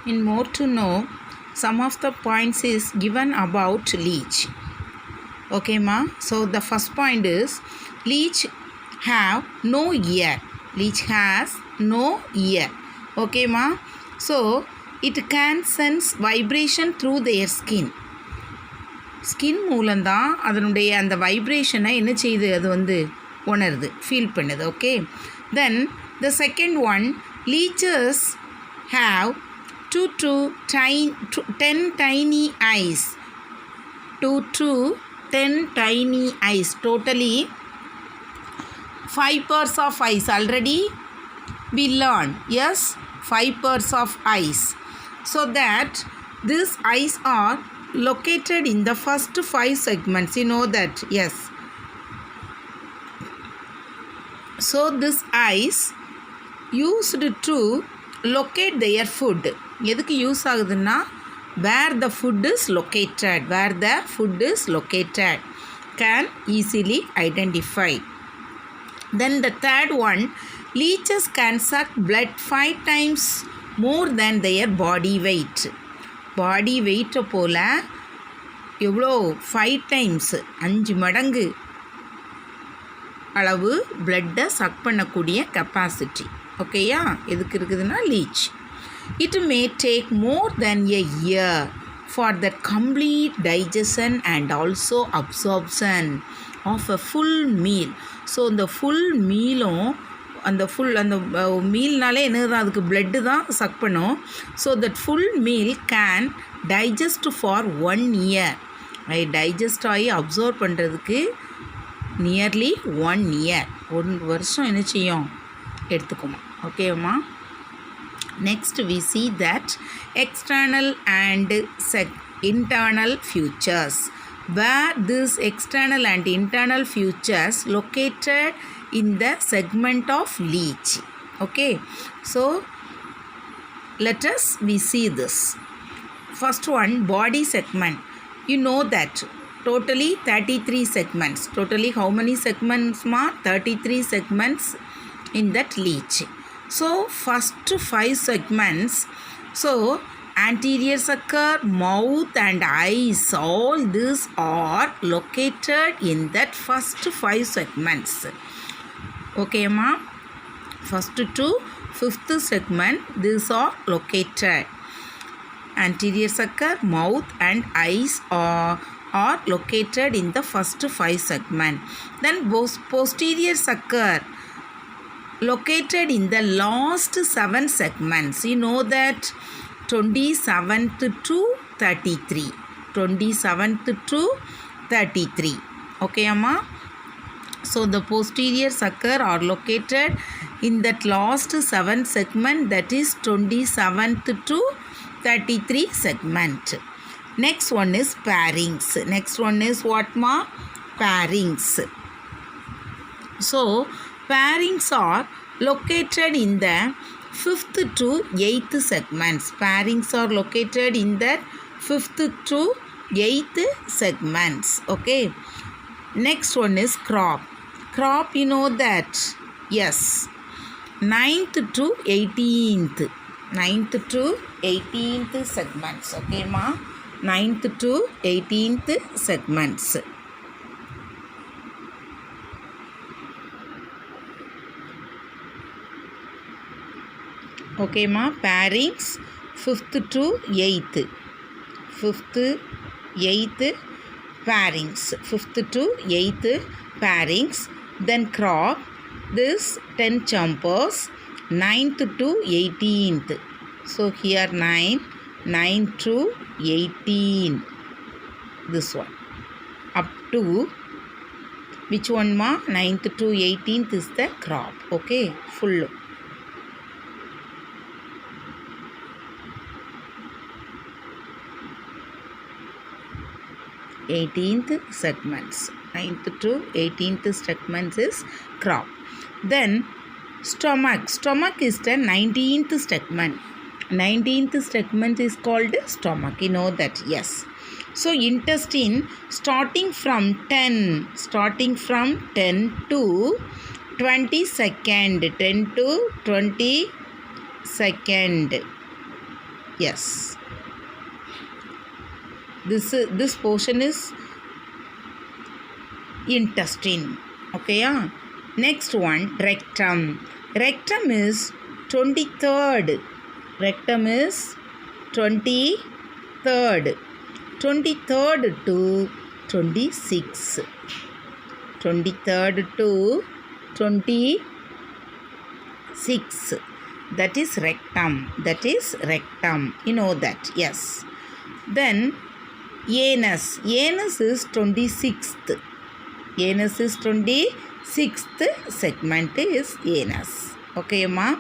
In more to know, some of the points is given about leech. Okay, ma. So the first point is leech have no ear. Leech has no ear. Okay, ma. So it can sense vibration through their skin. Skin மூலம்தான் அதனுடைய அந்த வைப்ரேஷனை என்ன செய்யுது, அது வந்து உணருது, feel பண்ணுது. Okay, then the second one, leeches have 2 to 10 tiny eyes. 2 to 10 tiny eyes. Totally 5 pairs of eyes. Already we learned. Yes, 5 pairs of eyes. So that these eyes are located in the first 5 segments. You know that. Yes. So these eyes used to locate their food. எதுக்கு use ஆகுதுன்னா, where the food is located, can easily identify. Then the third one, leeches can suck blood 5 times more than their body weight. பாடி வெயிட்டை போல் எவ்வளோ 5 times 5 மடங்கு அளவு பிளட்டை chuck பண்ணக்கூடிய capacity. ஓகேயா, எதுக்கு இருக்குதுன்னா leech. It may take more than a year for the complete digestion and also absorption of a full meal. So இந்த ஃபுல் மீலும் அந்த மீல்னாலே என்னது, அதுக்கு பிளட்டு தான் சக் பண்ணும். So that full meal can digest for 1 year. Digest ஆகி observe பண்ணுறதுக்கு நியர்லி 1 year, 1 வருஷம் என்ன செய்யும், எடுத்துக்குமா. ஓகேம்மா. Next we see that external and internal features. Where this external and internal features located in the segment of leech. Okay, so let us we see this. First one, body segment. You know that totally 33 segments. Totally how many segments ma? 33 segments in that leech. So first 5 segments, so anterior sucker, mouth and eyes, all these are located in that first 5 segments. Okay ma, first to 5th segment, these are located. Anterior sucker, mouth and eyes are located in the first 5 segment. Then posterior sucker located in the last 7 segments. You know that 27th to 33. 27th to 33. Okay amma. So the posterior sucker are located in that last 7 segment, that is 27th to 33 segment. Next one is pharynx. Next one is what ma? Pharynx. So pharynx are located in the 5th to 8th segments. Pharynx are located in the 5th to 8th segments. Okay. Next one is crop. Crop, you know that. Yes. 9th to 18th. 9th to 18th segments. Okay ma. 9th to 18th segments. Okay ma. Pharynx 5th to 8th. 5th 8th pharynx. 5th to 8th pharynx. Then crop, this 10 chompers, 9th to 18th. So here 9 to 18. This one. Up to which one ma? 9th to 18th is the crop. Okay, full. 18th segments. 9th to 18th segments is crop. Then stomach. Stomach is the 19th segment. 19th segment is called stomach. You know that. Yes. So intestine starting from 10 to 22nd. 10 to 22nd. Yes. This portion is intestine. Okay, yeah. Next one, rectum. Rectum is 23rd. Rectum is 23rd. 23rd to 26. 23rd to 26. That is rectum. That is rectum. You know that. Yes. Then anus. Anus is 26th. Anus is 26th segment is anus. Okay, ma.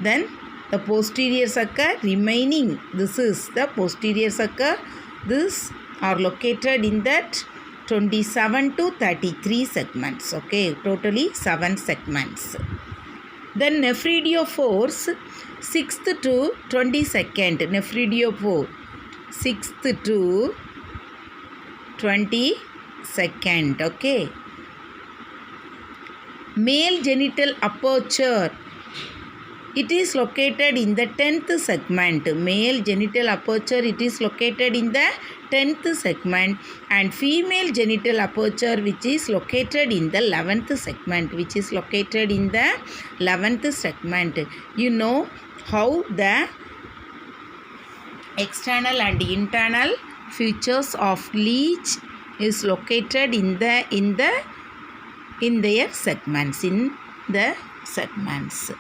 Then the posterior sucker remaining. This is the posterior sucker. This are located in that 27 to 33 segments. Okay, totally 7 segments. Then nephridiophores 6th to 22nd. Nephridiophore 6th to 22nd. Okay. Male genital aperture. It is located in the 10th segment. Male genital aperture, it is located in the 10th segment, and female genital aperture, which is located in the 11th segment, which is located in the 11th segment. You know how the external and internal features of leech is located in their segments, in the segments.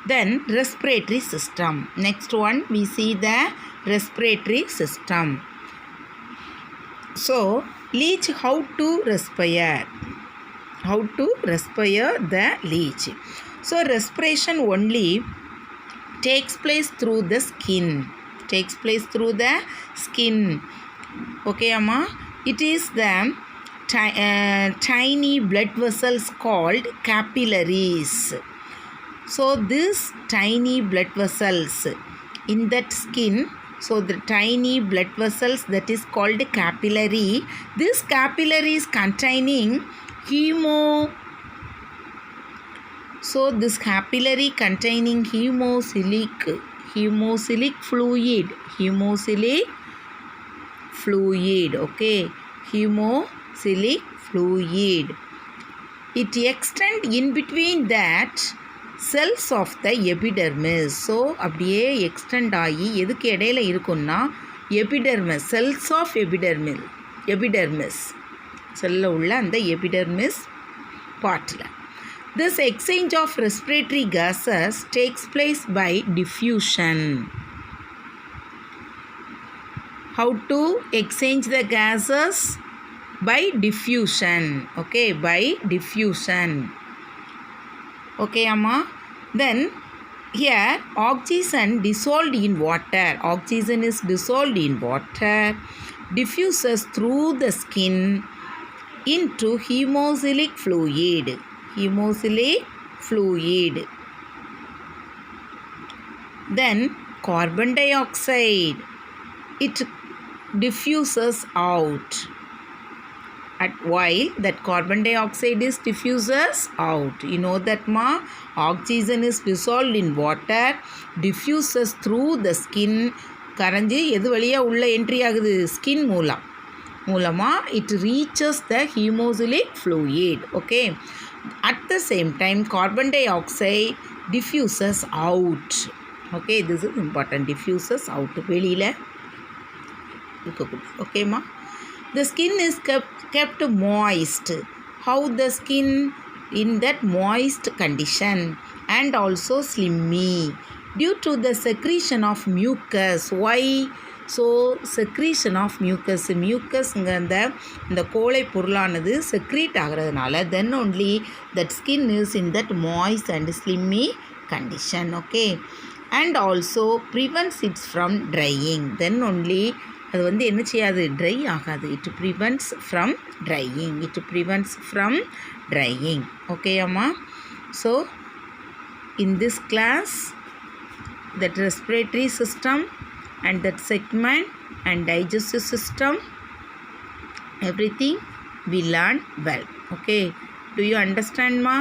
Then respiratory system. Next one, we see the respiratory system. So leech, how to respire? How to respire the leech? So respiration only takes place through the skin. Takes place through the skin. Okay, amma. It is the tiny blood vessels called capillaries. So these tiny blood vessels in that skin, so the tiny blood vessels, that is called capillary. This capillary is containing so this capillary containing hemocylic fluid. Okay, hemocylic fluid. It extends in between that cells of the epidermis. So அப்படியே extend ஆகி எதுக்கு இடையில இருக்குன்னா epidermis, cells of epidermis செல்லில் உள்ள அந்த epidermis பார்ட்டில். This exchange of respiratory gases takes place by diffusion. How to exchange the gases? By diffusion. Okay, by diffusion. Okay, amma. Then here oxygen dissolved in water. Oxygen is dissolved in water, diffuses through the skin into hemocylic fluid. Then carbon dioxide, it diffuses out. While that carbon dioxide is diffuses out. You know that, ma? Oxygen is dissolved in water, diffuses through the skin. கரைஞ்சி எது வழியாக உள்ள entry ஆகுது? Skin மூலமாக it reaches the hemocylic fluid. Okay. At the same time, carbon dioxide diffuses out. Okay, this is important. Diffuses out. வெளியில் இருக்கக்கூடாது. Okay, ma? The skin is kept moist. How the skin in that moist condition, and also slimy due to the secretion of mucus. Why? So secretion of mucus. இந்த கோழை பொருளானது secrete ஆகிறதுனால then only that skin is in that moist and slimy condition. Okay, and also prevents it from drying. Then only அது வந்து என்ன செய்யாது? Dry ஆகாது. It prevents from drying. Okay அம்மா. So in this class that respiratory system and that segment and digestive system, everything we learn well. Okay, do you understand, ma?